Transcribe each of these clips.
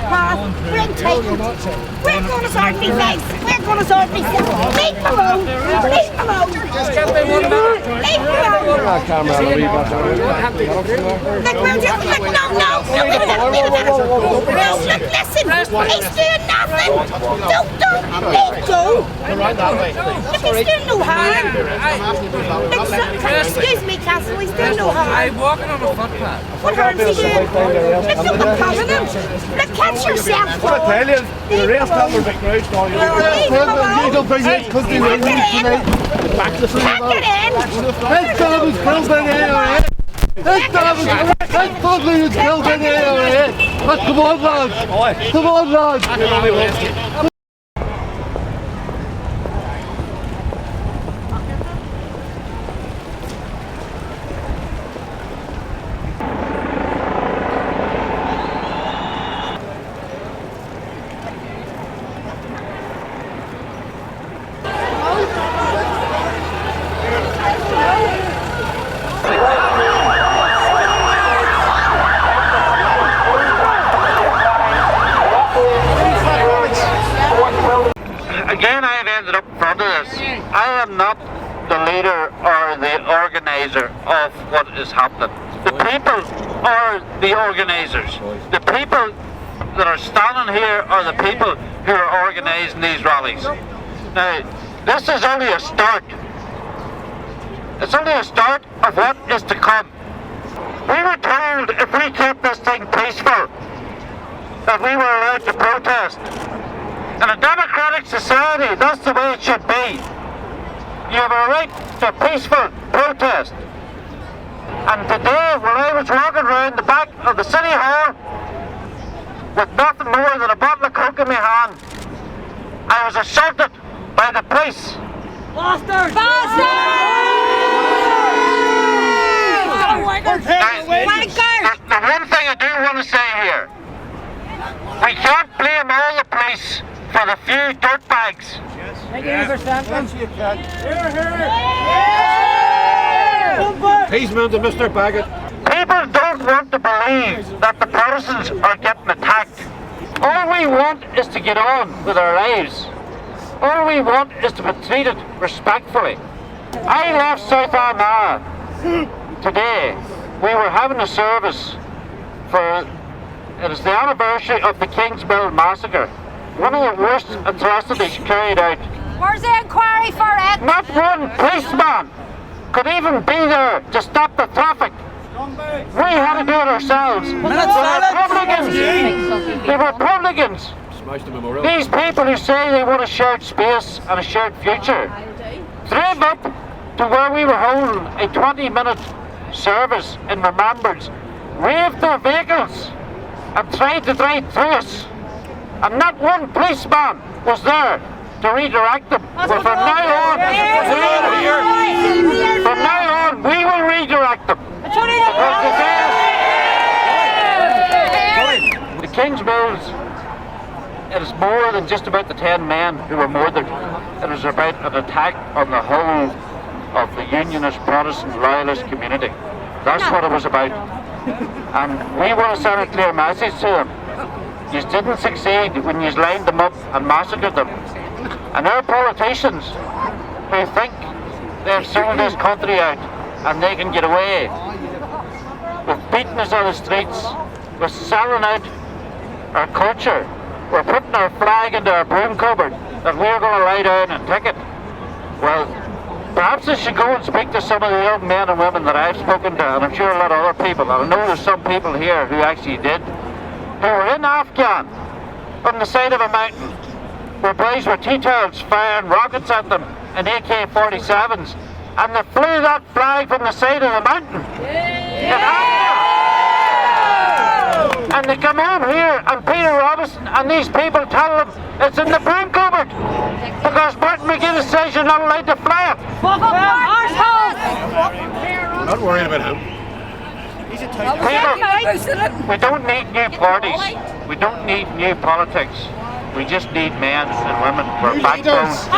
footpath. We're entitled. We're going to sort these things. We're going to sort these things. Leave them alone. Leave them alone. Leave them alone. Look, we're just, look, no, wait a minute. Look, listen, he's doing nothing. Don't, let go. Look, he's doing no harm. Excuse me, Castle, he's doing no harm. I'm walking on a footpath. What harm's he doing? Look, don't cover him. Look, catch yourself. What I tell you, the rest of them are the crowd now. You don't bring it because they were tonight. Back to the This dog was killed by the ARA. This dog was killed by the ARA. But come on, lads. Come on, lads. Again, I have ended up in front of this. I am not the leader or the organiser of what is happening. The people are the organisers. The people that are standing here are the people who are organising these rallies. Now, this is only a start. It's only a start of what is to come. We were told if we kept this thing peaceful, that we were allowed to protest. In a democratic society, that's the way it should be. You have a right to peaceful protest. And today, when I was walking around the back of the City Hall with nothing more than a bottle of Coke in my hand, I was assaulted by the police. Bastards! The one thing I do want to say here, we can't blame all the police for the few dirtbags. He's mounted Mr. Baggett. People don't want to believe that the Protestants are getting attacked. All we want is to get on with our lives. All we want is to be treated respectfully. I left South Armagh today. We were having a service for, it is the anniversary of the Kingsmill massacre. One of the worst atrocities carried out. Where's the inquiry for it? Not one policeman could even be there to stop the traffic. We had to do it ourselves. We were publicans. These people who say they want a shared space and a shared future drove up to where we were holding a 20-minute service in remembrance, raved their vehicles and tried to drive through us. And not one policeman was there to redirect them. But from now on, we will redirect them. The Kingsmills, it is more than just about the 10 men who were murdered. It is about an attack on the whole of the Unionist, Protestant, Loyalist community. That's what it was about. And we want to send a clear message to them. You didn't succeed when you lined them up and massacred them. And our politicians who think they've sold this country out and they can get away with beating us on the streets, with selling out our culture, we're putting our flag into our broom cupboard that we're going to lie down and take it. Well, perhaps I should go and speak to some of the young men and women that I've spoken to, and I'm sure a lot of other people, and I know there's some people here who actually did, who were in Afghan on the side of a mountain where boys were T-turds firing rockets at them and AK-47s, and they flew that flag from the side of the mountain in Afghan. And they come home here and Peter Robinson and these people tell them it's in the broom cupboard because Martin McGuinness says you're not allowed to fly it. I'm not worried about him. People, we don't need new parties. We don't need new politics. We just need men and women who are backbones to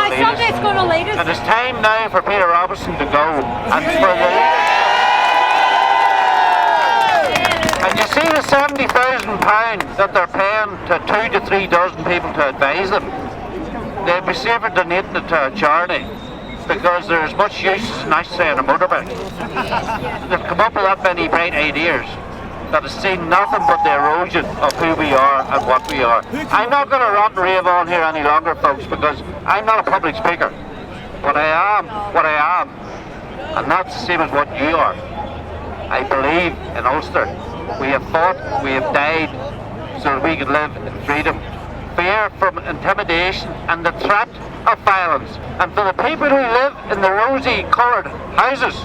lead us. And it's time now for Peter Robinson to go and for the And you see the £70,000 that they're paying to 2 to 3 dozen people to advise them. They'd be safer donating it to a charity, because there's much use as actually on a motorbike. They've come up with that many bright ideas that has seen nothing but the erosion of who we are and what we are. I'm not going to rant and rave on here any longer, folks, because I'm not a public speaker. But I am what I am, and that's the same as what you are. I believe in Ulster. We have fought, we have died, so that we can live in freedom. Fear from intimidation and the threat of violence. And for the people who live in the rosy-coloured houses,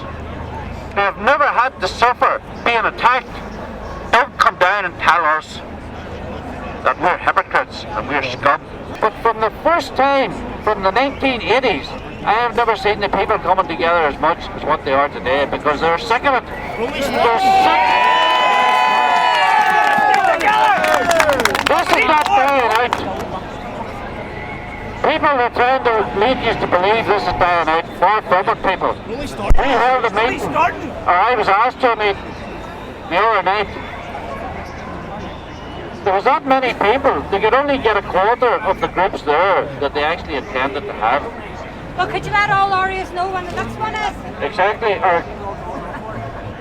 who have never had to suffer being attacked, don't come down and tell us that we're hypocrites and we're scum. But from the first time, from the 1980s, I have never seen the people coming together as much as what they are today, because they're sick of it. They're sick. This is not dying out. People are trying to lead you to believe this is dying out. Far from it, people. We held a meeting, or I was asked to a meeting the other night. There was that many people. They could only get a quarter of the groups there that they actually intended to have. Well, could you let all areas know when the next one is? Exactly. Or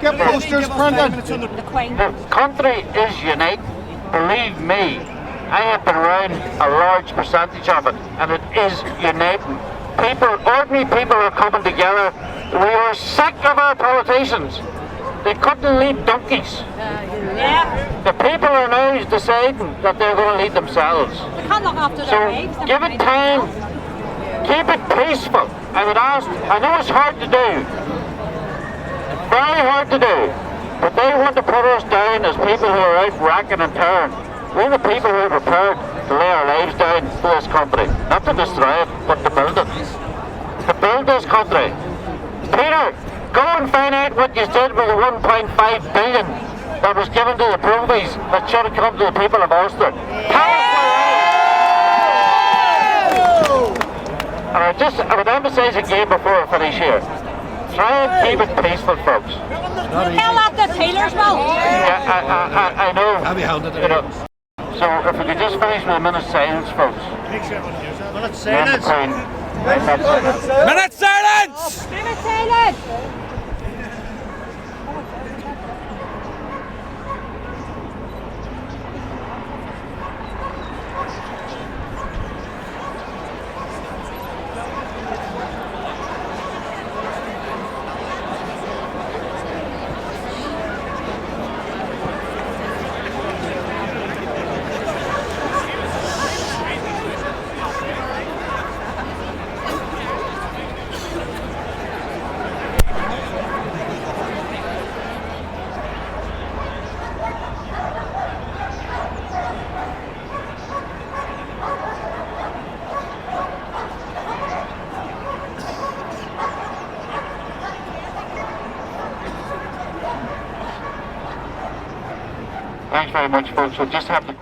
Get posters printed. The Queen. the country is united. Believe me, I have been around a large percentage of it, and it is uniting. People, ordinary people are coming together. We are sick of our politicians. They couldn't lead donkeys. Yeah. The people are now deciding that they're going to lead themselves. They can't look after their So wives. They're give it time. Keep it peaceful. I would ask, I know it's hard to do. It's very hard to do. But they want to put us down as people who are out racking and tearing. We're the people who are prepared to lay our lives down for this country. Not to destroy it, but to build it. To build this country. Peter, go and find out what you did with the 1.5 billion that was given to the Provies that should have come to the people of Ulster. Tell us and I would emphasise again before I finish here. Try and keep it peaceful, folks. Tell that to Taylor's Mill. Yeah, I know. You know. So if we could just finish with a minute's silence, folks. Minute silence. Minute silence! Minute silence. Thanks very much, folks. We'll just have to